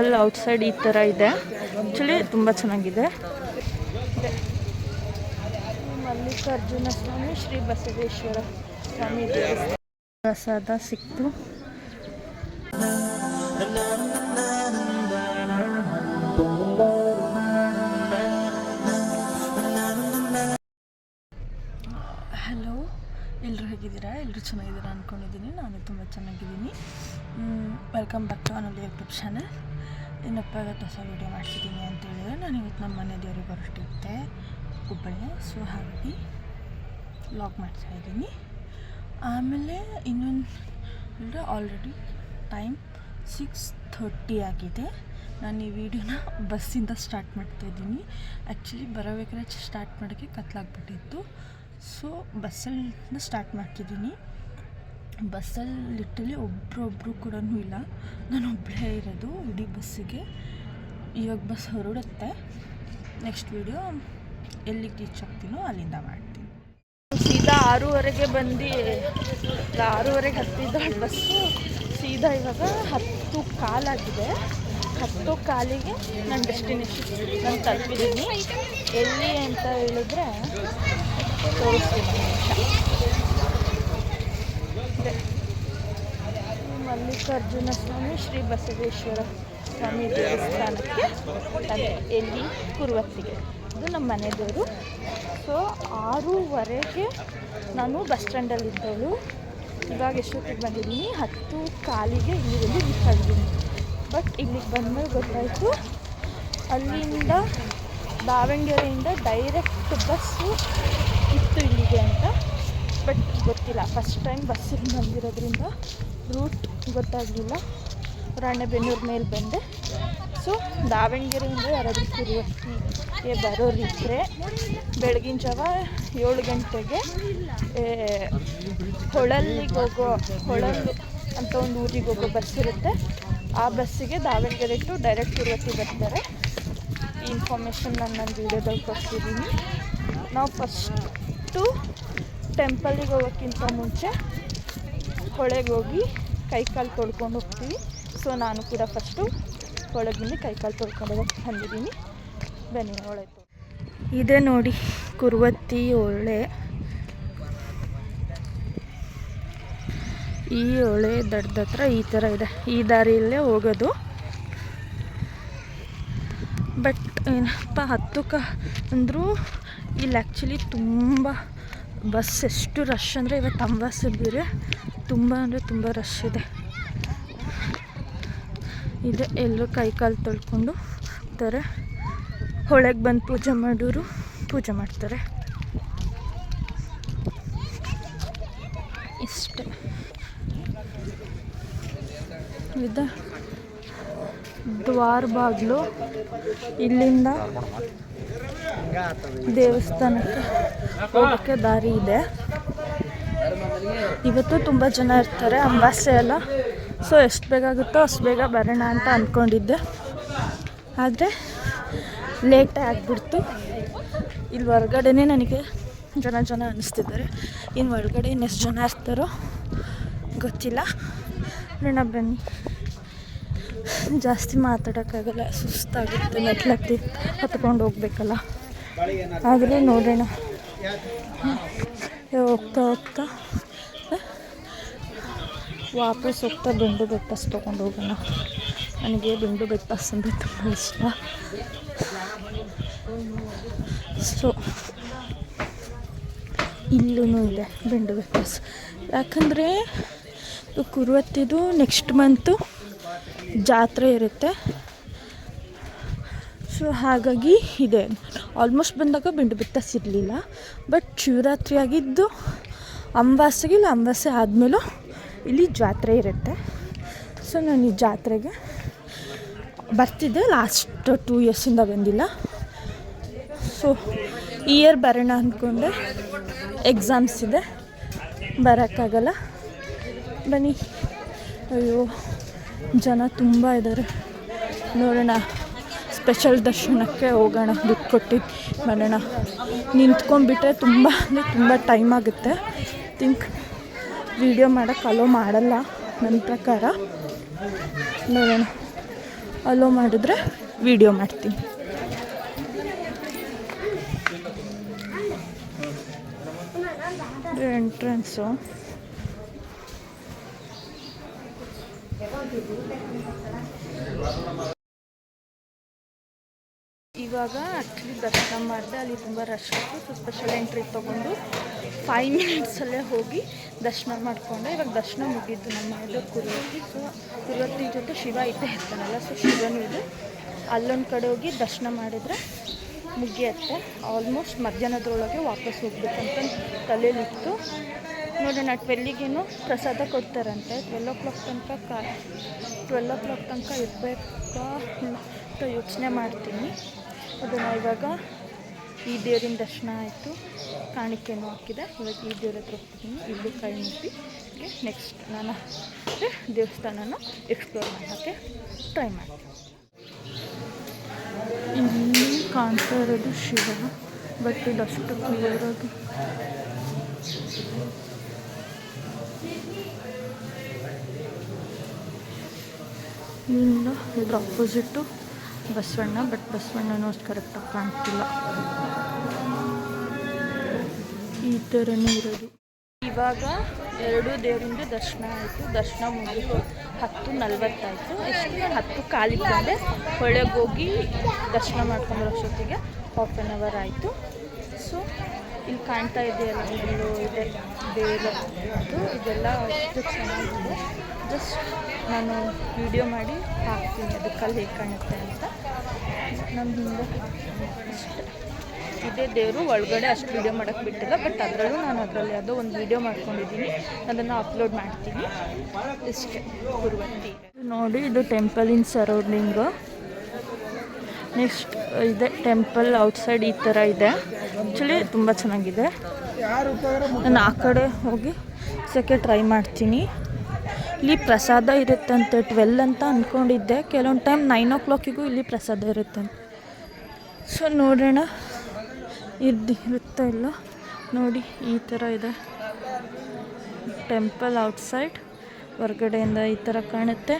ಅಲ್ಲಿ ಔಟ್ಸೈಡ್ ಈ ಥರ ಇದೆ. ಆ್ಯಕ್ಚುಲಿ ತುಂಬ ಚೆನ್ನಾಗಿದೆ. ಮಲ್ಲಿಕಾರ್ಜುನ ಸ್ವಾಮಿ ಶ್ರೀ ಬಸವೇಶ್ವರ ಸ್ವಾಮಿ ದೇವಸ್ಥಾನ ಪ್ರಸಾದ ಸಿಕ್ತು. ಹಲೋ, ಎಲ್ಲರೂ ಹೇಗಿದ್ದೀರಾ? ಎಲ್ಲರೂ ಚೆನ್ನಾಗಿದ್ದೀರಾ ಅಂದ್ಕೊಂಡಿದ್ದೀನಿ. ನಾನು ತುಂಬ ಚೆನ್ನಾಗಿದ್ದೀನಿ. ವೆಲ್ಕಮ್ ಬ್ಯಾಕ್ ಟು ಅನ್ನೋದು ಯೂಟ್ಯೂಬ್ ಚಾನಲ್. ಇನ್ನೊಪ್ಪ ಇವತ್ತು ಹೊಸ ವೀಡಿಯೋ ಮಾಡ್ತಿದ್ದೀನಿ ಅಂತ ಹೇಳಿದ್ರೆ, ನಾನು ಇವತ್ತು ನಮ್ಮ ಮನೆ ದೇವ್ರಿಗೆ ಹೊರಟಿದ್ದೆ ಹುಬ್ಬಳ್ಳಿ. ಸೊ ಹಾಗಾಗಿ ವ್ಲಾಗ್ ಮಾಡ್ತಾಯಿದ್ದೀನಿ. ಆಮೇಲೆ ಇನ್ನೊಂದು ಆಲ್ರೆಡಿ ಟೈಮ್ 6:30 ಆಗಿದೆ. ನಾನು ಈ ವಿಡಿಯೋನ ಬಸ್ಸಿಂದ ಸ್ಟಾರ್ಟ್ ಮಾಡ್ತಾಯಿದ್ದೀನಿ. ಆ್ಯಕ್ಚುಲಿ ಬರೋಬೇಕಾದ್ರೆ ಸ್ಟಾರ್ಟ್ ಮಾಡೋಕ್ಕೆ ಕತ್ಲಾಗ್ಬಿಟ್ಟಿತ್ತು. ಸೊ ಬಸ್ಸಲ್ಲಿ ಸ್ಟಾರ್ಟ್ ಮಾಡ್ತಿದ್ದೀನಿ. ಬಸ್ಸಲ್ಲಿ ಲಿಟ್ರಲಿ ಒಬ್ಬರು ಕೂಡ ಇಲ್ಲ. ನಾನು ಒಬ್ಬಳೇ ಇರೋದು ಇಡೀ ಬಸ್ಸಿಗೆ. ಇವಾಗ ಬಸ್ ಹೊರಡುತ್ತೆ. ನೆಕ್ಸ್ಟ್ ವಿಡಿಯೋ ಎಲ್ಲಿಗೆ ರೀಚ್ ಆಗ್ತೀನೋ ಅಲ್ಲಿಂದ ಮಾಡ್ತೀನಿ. ಸೀದಾ 6:30ಗೆ ಬಂದು 6:30ಗೆ ಹತ್ತಿದ್ದ ಬಸ್ಸು ಸೀದಾ ಇವಾಗ 10:15 ಆಗಿದೆ. 10:15ಗೆ ನನ್ನ ಡೆಸ್ಟಿನೇಷನ್ ನಾನು ತಲುಪಿದ್ದೀನಿ. ಎಲ್ಲಿ ಅಂತ ಹೇಳಿದ್ರೆ ತೋರಿಸ್ತೀನಿ. ಮಲ್ಲಿಕಾರ್ಜುನ ಸ್ವಾಮಿ ಶ್ರೀ ಬಸವೇಶ್ವರ ಸ್ವಾಮಿ ದೇವಸ್ಥಾನಕ್ಕೆ ಎಲ್ಲಿ ಕುರುವತ್ತಿಗೆ. ಇದು ನಮ್ಮ ಮನೆ ದೇವರು. ಸೊ 6:15ಗೆ ನಾನು ಬಸ್ ಸ್ಟ್ಯಾಂಡಲ್ಲಿದ್ದವಳು. ಇವಾಗ ಎಷ್ಟೊತ್ತಿಗೆ ಬಂದಿದ್ದೀನಿ? 10:15ಗೆ ಇಲ್ಲಿ ಬಂದು ರೀಚ್ ಆಗಿದ್ದೀನಿ. ಬಟ್ ಇಲ್ಲಿಗೆ ಬಂದಮೇಲೆ ಗೊತ್ತಾಯಿತು ಅಲ್ಲಿಂದ ದಾವಣಗೆರೆಯಿಂದ ಡೈರೆಕ್ಟ್ ಬಸ್ಸು ಇತ್ತು ಇಲ್ಲಿಗೆ ಅಂತ. ಬಟ್ ಗೊತ್ತಿಲ್ಲ, ಫಸ್ಟ್ ಟೈಮ್ ಬಸ್ಸಿಗೆ ಬಂದಿರೋದ್ರಿಂದ ರೂಟ್ ಗೊತ್ತಾಗಲಿಲ್ಲ. ರಾಣೆಬೆನ್ನೂರು ಮೇಲೆ ಬಂದೆ. ಸೊ ದಾವಣಗೆರೆಯಿಂದ ಯಾರಾದರೂ ಕುರುವತ್ತಿಗೆ ಬರೋರಿದ್ದರೆ ಬೆಳಗಿನ ಜಾವ 7 ಗಂಟೆಗೆ ಹೊಳಲ್ಲು ಅಂತ ಒಂದು ಊರಿಗೆ ಹೋಗೋ ಬಸ್ ಇರುತ್ತೆ. ಆ ಬಸ್ಸಿಗೆ ದಾವಣಗೆರೆ ಟು ಡೈರೆಕ್ಟ್ ಕುರುವತ್ತಿ ಬರ್ತಾರೆ. ಈ ಇನ್ಫಾರ್ಮೇಷನ್ ನಾನು ವೀಡಿಯೋದಲ್ಲಿ ಕೊಡ್ತಿದ್ದೀನಿ. ನಾವು ಫಸ್ಟು ಟೆಂಪಲಿಗೆ ಹೋಗೋಕ್ಕಿಂತ ಮುಂಚೆ ಹೊಳೆಗೆ ಹೋಗಿ ಕೈಕಾಲು ತೊಳ್ಕೊಂಡು ಹೋಗ್ತೀವಿ. ಸೊ ನಾನು ಕೂಡ ಫಸ್ಟು ಹೊಳೆಗೆ ಬಂದು ಕೈಕಾಲು ತೊಳ್ಕೊಂಡು ಹೋಗೋಕ್ಕೆ ಬಂದಿದ್ದೀನಿ. ಬನ್ನಿ ಹೊಳೆ. ಇದೆ ನೋಡಿ ಕುರುವತ್ತಿ ಹೊಳೆ. ಈ ಹೊಳೆ ದಡ್ಡ ಹತ್ರ ಈ ಥರ ಇದೆ. ಈ ದಾರಿಯಲ್ಲೇ ಹೋಗೋದು. ಬಟ್ ಏನಪ್ಪ ಅಂದರೂ ಇಲ್ಲಿ ಆ್ಯಕ್ಚುಲಿ ತುಂಬ ಬಸ್ ಎಷ್ಟು ರಶ್ ಅಂದರೆ ಇವತ್ತು ಅಮಾವಾಸ್ಯೆ ಬೇರೆ. ತುಂಬ ಅಂದರೆ ತುಂಬ ರಶ್ ಇದೆ. ಎಲ್ಲರೂ ಕೈಕಾಲು ತೊಳ್ಕೊಂಡು ಹೋಗ್ತಾರೆ. ಹೊಳೆಗೆ ಬಂದು ಪೂಜೆ ಮಾಡೋರು ಪೂಜೆ ಮಾಡ್ತಾರೆ. ಇಷ್ಟೇ. ಇದು ದ್ವಾರ ಬಾಗಿಲು. ಇಲ್ಲಿಂದ ದೇವಸ್ಥಾನಕ್ಕೆ ಹೋಗೋಕ್ಕೆ ದಾರಿ ಇದೆ. ಇವತ್ತು ತುಂಬ ಜನ ಇರ್ತಾರೆ, ಅಮಾವಾಸ್ಯೆ ಎಲ್ಲ. ಸೊ ಎಷ್ಟು ಬೇಗ ಆಗುತ್ತೋ ಅಷ್ಟು ಬೇಗ ಬರೋಣ ಅಂತ ಅಂದ್ಕೊಂಡಿದ್ದೆ. ಆದರೆ ಲೇಟೇ ಆಗಿಬಿಡ್ತು. ಇಲ್ಲಿ ಹೊರಗಡೆನೇ ನನಗೆ ಜನ ಅನ್ನಿಸ್ತಿದ್ದಾರೆ. ಇನ್ನು ಒಳಗಡೆ ಇನ್ನೆಷ್ಟು ಜನ ಇರ್ತಾರೋ ಗೊತ್ತಿಲ್ಲ. ನೋಡೋಣ ಬನ್ನಿ. ಜಾಸ್ತಿ ಮಾತಾಡೋಕ್ಕಾಗಲ್ಲ, ಸುಸ್ತಾಗುತ್ತೆ. ಮೆಟ್ಲತ್ತಿ ಹತ್ಕೊಂಡು ಹೋಗ್ಬೇಕಲ್ಲ. ಆದರೆ ನೋಡೋಣ. ಹೋಗ್ತಾ ವಾಪಸ್ ಹೋಗ್ತಾ ಬೆಂಡು ಬೆಟ್ಟಸ್ ತೊಗೊಂಡು ಹೋಗೋಣ. ನನಗೆ ಬೆಂಡು ಬೆಟ್ಟಸ್ ಅಂದರೆ ತುಂಬ ಇಷ್ಟ. ಸೊ ಇಲ್ಲೂ ಇದೆ ಬೆಂಡು ಬೆಟ್ಟಸ್. ಯಾಕಂದರೆ ಕುರುವತ್ತಿದು ನೆಕ್ಸ್ಟ್ ಮಂತು ಜಾತ್ರೆ ಇರುತ್ತೆ. ಸೊ ಹಾಗಾಗಿ ಇದೆ. ಆಲ್ಮೋಸ್ಟ್ ಬಂದಾಗ ಬೆಂಡು ಬೆಟ್ಟಸ್ ಇರಲಿಲ್ಲ. ಬಟ್ ಶಿವರಾತ್ರಿ ಆಗಿದ್ದು ಅಮಾವಾಸ್ಯೆಗೆ, ಇಲ್ಲ ಅಮಾವಾಸ್ಯೆ ಆದಮೇಲೂ ಇಲ್ಲಿ ಜಾತ್ರೆ ಇರುತ್ತೆ. ಸೊ ನಾನು ಈ ಜಾತ್ರೆಗೆ ಬರ್ತಿದ್ದೆ. ಲಾಸ್ಟ್ 2 ಇಯರ್ಸಿಂದ ಬಂದಿಲ್ಲ. ಸೊ ಈ ಇಯರ್ ಬರೋಣ ಅಂದ್ಕೊಂಡೆ. ಎಕ್ಸಾಮ್ಸ್ ಇದೆ, ಬರೋಕ್ಕಾಗಲ್ಲ. ಬನ್ನಿ. ಅಯ್ಯೋ ಜನ ತುಂಬ ಇದ್ದಾರೆ. ನೋಡೋಣ, ಸ್ಪೆಷಲ್ ದರ್ಶನಕ್ಕೆ ಹೋಗೋಣ. ದುಡ್ಡು ಕೊಟ್ಟು ಬರೋಣ. ನಿಂತ್ಕೊಂಡ್ಬಿಟ್ರೆ ತುಂಬ ಟೈಮ್ ಆಗುತ್ತೆ. ಥಿಂಕ್ ವೀಡಿಯೋ ಮಾಡೋಕ್ಕೆ ಅಲೋ ಮಾಡಲ್ಲ ನನ್ನ ಪ್ರಕಾರ. ನೋಡೋಣ. ಅಲೋ ಮಾಡಿದ್ರೆ ವಿಡಿಯೋ ಮಾಡ್ತೀನಿ. ಎಂಟ್ರೆನ್ಸು ಇವಾಗ ಆ್ಯಕ್ಚುಲಿ ದರ್ಶನ ಮಾಡಿದೆ. ಅಲ್ಲಿ ತುಂಬ ರಶ್ ಇತ್ತು. ಸೊ ಸ್ಪೆಷಲ್ ಎಂಟ್ರಿ ತೊಗೊಂಡು 5 ಮಿನಿಟ್ಸಲ್ಲೇ ಹೋಗಿ ದರ್ಶನ ಮಾಡಿಕೊಂಡೆ. ಇವಾಗ ದರ್ಶನ ಮುಗಿದ್ದು ನಮ್ಮ ಮನೆಯದು ಕುರುವತ್ತಿ. ಸೊ ಕುರುವತ್ತಿ ಜೊತೆ ಶಿವ ಇದ್ದೇ ಇರ್ತಾನಲ್ಲ, ಸೊ ಶಿವನೂ ಇದೆ. ಅಲ್ಲೊಂದು ಕಡೆ ಹೋಗಿ ದರ್ಶನ ಮಾಡಿದರೆ ಮುಗಿಯತ್ತೆ. ಆಲ್ಮೋಸ್ಟ್ ಮಧ್ಯಾಹ್ನದೊಳಗೆ ವಾಪಸ್ ಹೋಗ್ಬೇಕಂತ ತಲೆಯಲ್ಲಿತ್ತು. ನೋಡೋಣ, 12ಗೇನು ಪ್ರಸಾದ ಕೊಡ್ತಾರಂತೆ. 12 o'clock ತನಕ ಇರಬೇಕಾ ಅಂತ ಯೋಚನೆ ಮಾಡ್ತೀನಿ. ಅದನ್ನು ಇವಾಗ ಈ ದೇವರಿನ ದರ್ಶನ ಆಯಿತು, ಕಾಣಿಕೆನೂ ಹಾಕಿದೆ. ಇವಾಗ ಈ ದೇವ್ರ ಹತ್ರ ಹೋಗ್ತಿದ್ದೀನಿ. ಇಲ್ಲೂ ಕೈ ಮುಟ್ಟಿ ನೆಕ್ಸ್ಟ್ ನಾನು ದೇವಸ್ಥಾನನ ಎಕ್ಸ್ಪ್ಲೋರ್ ಮಾಡೋಕ್ಕೆ ಟ್ರೈ ಮಾಡ್ತೀನಿ. ಇಲ್ಲಿ ಕಾಣ್ತಾ ಇರೋದು ಶಿವ, ಬಟ್ ಇದಷ್ಟು ಕ್ಲಿಯರ್ ಆಗಿ ಇಲ್ಲಿಂದ ಇದ್ರ ಅಪೋಸಿಟ್ಟು ಬಸವಣ್ಣ, ಬಟ್ ಬಸವಣ್ಣನೂ ಅಷ್ಟು ಕರೆಕ್ಟಾಗಿ ಕಾಣ್ತಿಲ್ಲ. ಈ ಥರನೇ ಇರೋದು. ಇವಾಗ 2 ದೇವರಿಂದ ದರ್ಶನ ಆಯಿತು. ದರ್ಶನ ಮುಗಿದು 10:40 ಆಯಿತು. ಎಷ್ಟು ನಾನು 10 ಕಾಲಿಗೆ ಬಂದೆ. ಒಳಗೆ ಹೋಗಿ ದರ್ಶನ ಮಾಡ್ಕೊಂಡ್ರಷ್ಟೊತ್ತಿಗೆ ½ an hour ಆಯಿತು. ಸೊ ಇಲ್ಲಿ ಕಾಣ್ತಾ ಇದೆಯಲ್ಲ, ಇಲ್ಲೂ ಇದೆ ದೇವರು, ಇದೆಲ್ಲ ಅಷ್ಟು ಚೆನ್ನಾಗಿದೆ. ಜಸ್ಟ್ ನಾನು ವಿಡಿಯೋ ಮಾಡಿ ಹಾಕ್ತೀನಿ, ಅದಕ್ಕಲ್ಲಿ ಹೇಗೆ ಕಾಣುತ್ತೆ ಅಂತ. ನಮ್ಮ ಹಿಂದೆ ಇಷ್ಟೇ ಇದೇ ದೇವರು. ಒಳಗಡೆ ಅಷ್ಟು ವೀಡಿಯೋ ಮಾಡೋಕ್ಕೆ ಬಿಟ್ಟಿಲ್ಲ, ಬಟ್ ಅದರಲ್ಲೂ ನಾನು ಅದರಲ್ಲಿ ಯಾವುದೋ ಒಂದು ವೀಡಿಯೋ ಮಾಡ್ಕೊಂಡಿದ್ದೀನಿ, ಅದನ್ನು ಅಪ್ಲೋಡ್ ಮಾಡ್ತೀನಿ. ಇಷ್ಟೇ ಕುರುವತ್ತಿ. ನೋಡಿ, ಇದು ಟೆಂಪಲಿನ ಸರೌಂಡಿಂಗು. ನೆಕ್ಸ್ಟ್ ಇದೆ ಟೆಂಪಲ್ ಔಟ್ಸೈಡ್. ಈ ಥರ ಇದೆ. ಆ್ಯಕ್ಚುಲಿ ತುಂಬ ಚೆನ್ನಾಗಿದೆ. ನಾನು ಆ ಕಡೆ ಹೋಗಿ ಸಕ್ಕೆ ಟ್ರೈ ಮಾಡ್ತೀನಿ. ಇಲ್ಲಿ ಪ್ರಸಾದ ಇರುತ್ತಂತೆ 12 ಅಂತ ಅಂದ್ಕೊಂಡಿದ್ದೆ. ಕೆಲವೊಂದು ಟೈಮ್ 9 o'clockಗೂ ಇಲ್ಲಿ ಪ್ರಸಾದ ಇರುತ್ತಂತೆ. ಸೊ ನೋಡೋಣ ಇರುತ್ತಾ ಇಲ್ಲ. ನೋಡಿ, ಈ ಥರ ಇದೆ ಟೆಂಪಲ್ ಔಟ್ಸೈಡ್. ಹೊರಗಡೆಯಿಂದ ಈ ಥರ ಕಾಣುತ್ತೆ.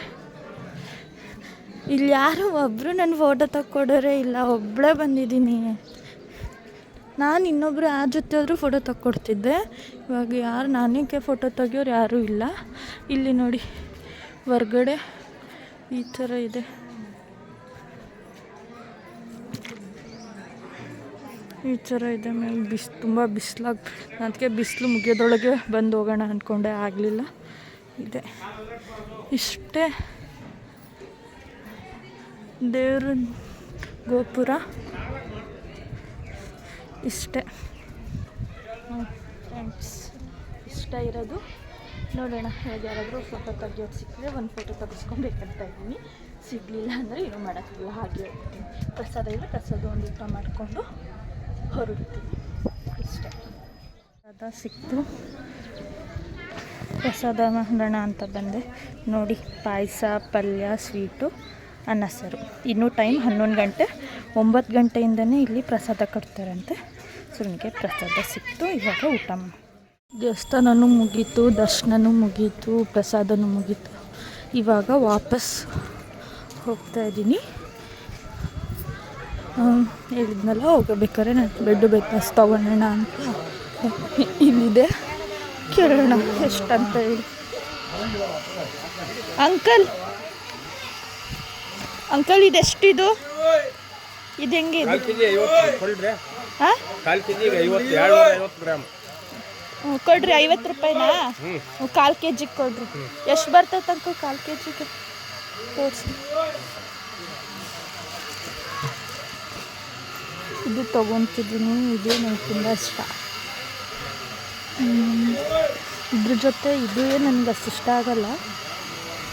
ಇಲ್ಲಿ ಯಾರು ಒಬ್ಬರು ನನ್ನ ಫೋಟೋ ತಕ್ಕೊಡೋರೇ ಇಲ್ಲ. ಒಬ್ಬಳೇ ಬಂದಿದ್ದೀನಿ ನಾನು. ಇನ್ನೊಬ್ಬರು ಯಾರ ಜೊತೆ ಆದರೂ ಫೋಟೋ ತಕ್ಕೊಡ್ತಿದ್ದೆ. ಇವಾಗ ಯಾರು ನನಗೆ ಫೋಟೋ ತೆಗಿಯೋರು ಯಾರೂ ಇಲ್ಲ. ಇಲ್ಲಿ ನೋಡಿ, ಹೊರ್ಗಡೆ ಈ ಥರ ಇದೆ. ಈ ಥರ ಇದೆ. ಮೇಲೆ ತುಂಬ ಬಿಸಿಲಾಗಿ, ಅದಕ್ಕೆ ಬಿಸಿಲು ಮುಗಿಯೋದ್ರೊಳಗೆ ಬಂದು ಹೋಗೋಣ ಅಂದ್ಕೊಂಡೆ, ಆಗಲಿಲ್ಲ. ಇದೆ ಇಷ್ಟೇ ದೇವ್ರ ಗೋಪುರ. ಇಷ್ಟೇ ಫ್ರೆಂಡ್ಸ್, ಇಷ್ಟ ಇರೋದು. ನೋಡೋಣ, ಇವಾಗ ಯಾರಾದರೂ ಫೋಟೋ ತೆಗಿಯೋದು ಸಿಕ್ಕರೆ ಒಂದು ಫೋಟೋ ತೆಗೆಸ್ಕೊಬೇಕಂತ ಇದ್ದೀನಿ. ಸಿಗಲಿಲ್ಲ ಅಂದರೆ ಏನೂ ಮಾಡೋಕ್ಕಿಲ್ಲ, ಹಾಗೆ ಹೋಗ್ತೀನಿ. ಪ್ರಸಾದ ಇಲ್ಲ, ಪ್ರಸಾದ ಒಂದು ಊಟ ಮಾಡಿಕೊಂಡು ಹೊರಡ್ತೀನಿ. ಇಷ್ಟೇ. ಪ್ರಸಾದ ಸಿಕ್ತು, ಪ್ರಸಾದ ಮಾಡೋಣ ಅಂತ ಬಂದೆ. ನೋಡಿ, ಪಾಯಸ, ಪಲ್ಯ, ಸ್ವೀಟು, ಅನ್ನ ಸಾರು. ಇನ್ನೂ ಟೈಮ್ 11 ಗಂಟೆ. 9 ಗಂಟೆಯಿಂದನೇ ಇಲ್ಲಿ ಪ್ರಸಾದ ಕೊಡ್ತಾರಂತೆ. ಸೊ ನನಗೆ ಪ್ರಸಾದ ಸಿಕ್ತು. ಇವಾಗ ಊಟ ದೇವಸ್ಥಾನನೂ ಮುಗೀತು, ದರ್ಶನನೂ ಮುಗೀತು, ಪ್ರಸಾದನೂ ಮುಗೀತು. ಇವಾಗ ವಾಪಸ್ ಹೋಗ್ತಾ ಇದ್ದೀನಿ. ಹೇಳಿದ್ನಲ್ಲ, ಹೋಗಬೇಕಾದ್ರೆ ನಾನು ಬೆಡ್ ಬಸ್ ತೊಗೊಳ್ಳೋಣ ಅಂತ. ಇಲ್ಲಿದೆ, ಕೇಳೋಣ ಎಷ್ಟಂತ ಹೇಳಿ. ಅಂಕಲ್ ಇದೆಷ್ಟಿದು? ಇದು ಹೆಂಗೆ? ಕೊಡ್ರಿ 50 ರೂಪಾಯಿನಾ? 1/4 kg ಕೊಡ್ರಿ. ಎಷ್ಟು ಬರ್ತೈತೆ ಅಂಕಲ್ 1/4 kgಗೆ? ತೋರಿಸಿ. ಇದು ತೊಗೊತಿದ್ದೀನಿ. ಇದು ನನಗೆ ತುಂಬ ಇಷ್ಟ. ಇದ್ರ ಜೊತೆ ಇದು ನನಗೆ ಅಷ್ಟು ಇಷ್ಟ ಆಗಲ್ಲ,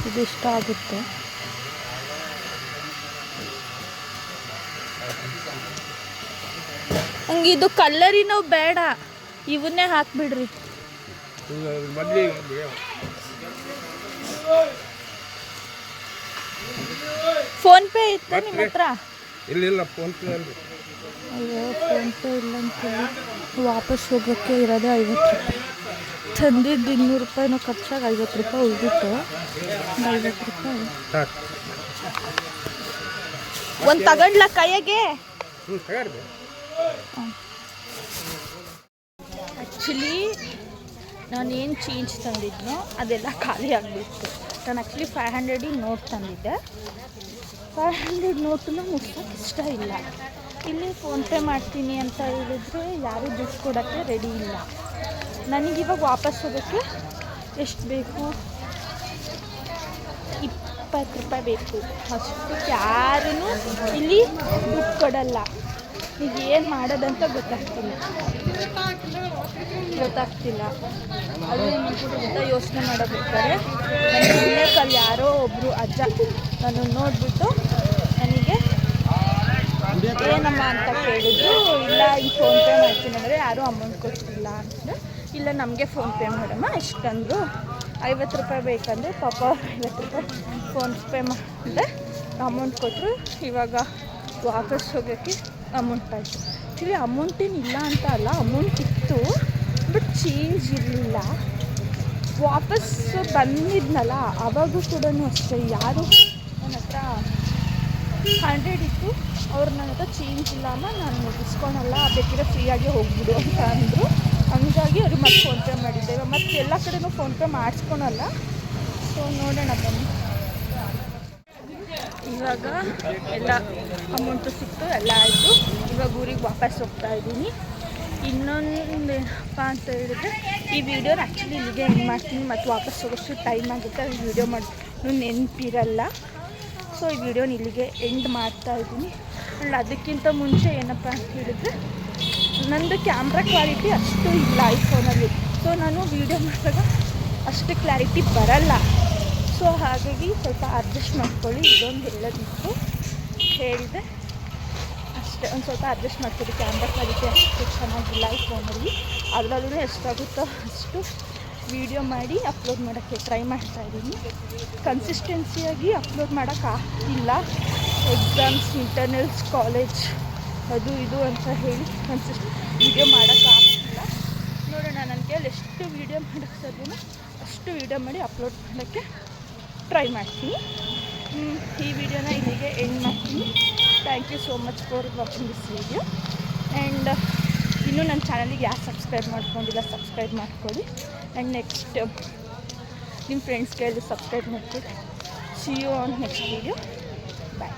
ಇದು ಇಷ್ಟ ಆಗುತ್ತೆ. ಹಂಗೆ ಇದು ಕಲ್ಲರಿನೂ ಬೇಡ, ಇವನ್ನೇ ಹಾಕ್ಬಿಡ್ರಿ. ಫೋನ್ ಪೇ ಇತ್ತು ನಿಮ್ಮ ಹತ್ರ? ಇಲ್ಲ, ಫೋನ್ ಪೇ ಅಲ್ಲ. ಅಯ್ಯೋ, ಫೋನ್ ಪೇ ಇಲ್ಲ ಅಂತೇಳಿ ವಾಪಸ್ ಹೋಗೋಕ್ಕೆ ಇರೋದೇ 50 ರೂಪಾಯಿ. ತಂದಿದ್ದು 200 ರೂಪಾಯಿನೂ ಖರ್ಚಾಗಿ 50 ರೂಪಾಯಿ ಉಳಿದಿತ್ತು. 50 ರೂಪಾಯಿ ಒಂದು ತಗೊಂಡ್ಲ ಕೈಯಾಗೆ. ಆ್ಯಕ್ಚುಲಿ ನಾನೇನು ಚೇಂಜ್ ತಂದಿದ್ನೋ ಅದೆಲ್ಲ ಖಾಲಿ ಆಗಿಬಿಟ್ಟು. ನಾನು ಆ್ಯಕ್ಚುಲಿ 500 ನೋಟ್ ತಂದಿದ್ದೆ. 500 ನೋಟನ್ನ ಮುಟ್ಸೋಕ್ಕೆ ಇಷ್ಟ ಇಲ್ಲ. ಇಲ್ಲಿ ಫೋನ್ಪೇ ಮಾಡ್ತೀನಿ ಅಂತ ಹೇಳಿದ್ರೆ ಯಾರೂ ದುಡ್ಡು ಕೊಡೋಕ್ಕೆ ರೆಡಿ ಇಲ್ಲ. ನನಗಿವಾಗ ವಾಪಸ್ ಹೋಗೋಕ್ಕೆ ಎಷ್ಟು ಬೇಕು? 20 ರೂಪಾಯಿ ಬೇಕು. ಅಷ್ಟಕ್ಕೆ ಯಾರೂ ಇಲ್ಲಿ ದುಡ್ಡು ಕೊಡಲ್ಲ. ಈಗ ಏನು ಮಾಡೋದಂತ ಗೊತ್ತಾಗ್ತಿಲ್ಲ. ಅದು ಅಂತ ಯೋಚನೆ ಮಾಡಬೇಕಾದ್ರೆ ಅಲ್ಲಿ ಯಾರೋ ಒಬ್ಬರು ಅಜ್ಜ ನಾನು ನೋಡಿಬಿಟ್ಟು ನನಗೆ ಏನಮ್ಮ ಅಂತ ಕೇಳಿದ್ರು. ಇಲ್ಲ ಈಗ ಫೋನ್ಪೇ ಮಾಡ್ತೀನಿ ಅಂದರೆ ಯಾರೂ ಅಮೌಂಟ್ ಕೊಡ್ತಿಲ್ಲ ಅಂದರೆ, ಇಲ್ಲ ನಮಗೆ ಫೋನ್ಪೇ ಮಾಡಮ್ಮ ಎಷ್ಟಂದರು 50 ರೂಪಾಯಿ ಬೇಕಂದರೆ ಪಾಪ 50 ರೂಪಾಯಿ ಫೋನ್ಪೇ ಮಾಡಿದೆ. ಅಮೌಂಟ್ ಕೊಟ್ಟರು. ಇವಾಗ ವಾಪಸ್ ಹೋಗೋಕ್ಕೆ ಅಮೌಂಟ್ ಆಯಿತು. ಆ್ಯಕ್ಚುಲಿ ಅಮೌಂಟ್ ಏನಿಲ್ಲ ಅಂತ ಅಲ್ಲ, ಅಮೌಂಟ್ ಇತ್ತು ಬಟ್ ಚೇಂಜ್ ಇರಲಿಲ್ಲ. ವಾಪಸ್ಸು ಬಂದಿದ್ನಲ್ಲ ಆವಾಗೂ ಕೂಡ ಅಷ್ಟೇ ಯಾರು ನನ್ನ ಹತ್ರ 100 ಇತ್ತು. ಅವ್ರು ನನ್ನ ಹತ್ರ ಚೇಂಜ್ ಇಲ್ಲ ಅಮ್ಮ, ನಾನು ಇಸ್ಕೊಳಲ್ಲ, ಬೇಕಿದ್ರೆ ಫ್ರೀಯಾಗಿ ಹೋಗ್ಬಿಡು ಅಂತ ಅಂದರು. ಹಂಗಾಗಿ ಅವ್ರಿಗೆ ಮತ್ತೆ ಫೋನ್ಪೇ ಮಾಡಿದ್ದೇವೆ. ಮತ್ತು ಎಲ್ಲ ಕಡೆನೂ ಫೋನ್ಪೇ ಮಾಡಿಸ್ಕೊಳಲ್ಲ. ಸೊ ನೋಡೋಣ ಬನ್ನಿ. ಇವಾಗ ಎಲ್ಲ ಅಮೌಂಟು ಸಿಕ್ತು, ಎಲ್ಲ ಆಯಿತು. ಇವಾಗ ಊರಿಗೆ ವಾಪಸ್ ಹೋಗ್ತಾ ಇದ್ದೀನಿ. ಇನ್ನೊಂದೇನಪ್ಪ ಅಂತ ಹೇಳಿದ್ರೆ ಈ ವಿಡಿಯೋನ ಆ್ಯಕ್ಚುಲಿ ಇಲ್ಲಿಗೆ ಎಂಡ್ ಮಾಡ್ತೀನಿ. ಮತ್ತು ವಾಪಸ್ ಹೋಗೋಷ್ಟು ಟೈಮ್ ಆಗುತ್ತೆ, ಅದು ವಿಡಿಯೋ ಮಾಡೋದು ನೆನಪಿರಲ್ಲ. ಸೊ ಈ ವಿಡಿಯೋನ ಇಲ್ಲಿಗೆ ಎಂಡ್ ಮಾಡ್ತಾಯಿದ್ದೀನಿ. ಆ್ಯಂಡ್ ಅದಕ್ಕಿಂತ ಮುಂಚೆ ಏನಪ್ಪ ಅಂತ ಹೇಳಿದ್ರೆ ನಂದು ಕ್ಯಾಮ್ರಾ ಕ್ವಾಲಿಟಿ ಅಷ್ಟು ಇಲ್ಲ ಐಫೋನಲ್ಲಿ. ಸೊ ನಾನು ವೀಡಿಯೋ ಮಾಡಿದಾಗ ಅಷ್ಟು ಕ್ಲಾರಿಟಿ ಬರಲ್ಲ. ಸೊ ಹಾಗಾಗಿ ಸ್ವಲ್ಪ ಅಡ್ಜಸ್ಟ್ ಮಾಡ್ಕೊಳ್ಳಿ. ಇದೊಂದು ಹೇಳೋದಿತ್ತು, ಹೇಳಿದೆ ಅಷ್ಟೇ. ಒಂದು ಸ್ವಲ್ಪ ಅಡ್ಜಸ್ಟ್ ಮಾಡ್ಕೊಳ್ಳಿ. ಕ್ಯಾಮ್ರಾ ಕ್ವಾಲಿಟಿ ಅಷ್ಟು ಚೆನ್ನಾಗಿಲ್ಲ ಈ ಫೋನಲ್ಲಿ. ಅದರಲ್ಲೂ ಎಷ್ಟಾಗುತ್ತೋ ಅಷ್ಟು ವೀಡಿಯೋ ಮಾಡಿ ಅಪ್ಲೋಡ್ ಮಾಡೋಕ್ಕೆ ಟ್ರೈ ಮಾಡ್ತಾಯಿದ್ದೀನಿ. ಕನ್ಸಿಸ್ಟೆನ್ಸಿಯಾಗಿ ಅಪ್ಲೋಡ್ ಮಾಡೋಕ್ಕಾಗ್ತಿಲ್ಲ. ಎಕ್ಸಾಮ್ಸ್, ಇಂಟರ್ನಲ್ಸ್, ಕಾಲೇಜ್ ಅದು ಇದು ಅಂತ ಹೇಳಿ ವೀಡಿಯೋ ಮಾಡೋಕ್ಕಾಗ್ತಿಲ್ಲ. ನೋಡೋಣ, ನನ್ನ ಕೈಯಲ್ಲಿ ಎಷ್ಟು ವೀಡಿಯೋ ಮಾಡೋಕ್ಕೆ ಸಾಧ್ಯನೋ ಅಷ್ಟು ವೀಡಿಯೋ ಮಾಡಿ ಅಪ್ಲೋಡ್ ಮಾಡೋಕ್ಕೆ ಟ್ರೈ ಮಾಡ್ತೀನಿ. ಈ ವಿಡಿಯೋನ ಇಲ್ಲಿಗೆ ಎಂಡ್ ಮಾಡ್ತೀನಿ. Thank you so much for watching this video. And ಇನ್ನೂ ನನ್ನ ಚಾನಲಿಗೆ ಯಾರು ಸಬ್ಸ್ಕ್ರೈಬ್ ಮಾಡ್ಕೊಂಡಿಲ್ಲ ಸಬ್ಸ್ಕ್ರೈಬ್ ಮಾಡ್ಕೊಳ್ಳಿ. ಆ್ಯಂಡ್ ನೆಕ್ಸ್ಟ್ ನಿಮ್ಮ ಫ್ರೆಂಡ್ಸ್ ಕೈಯಲ್ಲಿ ಸಬ್ಸ್ಕ್ರೈಬ್ ಮಾಡ್ಕೊಳ್ಳಿ. See you on next video. Bye.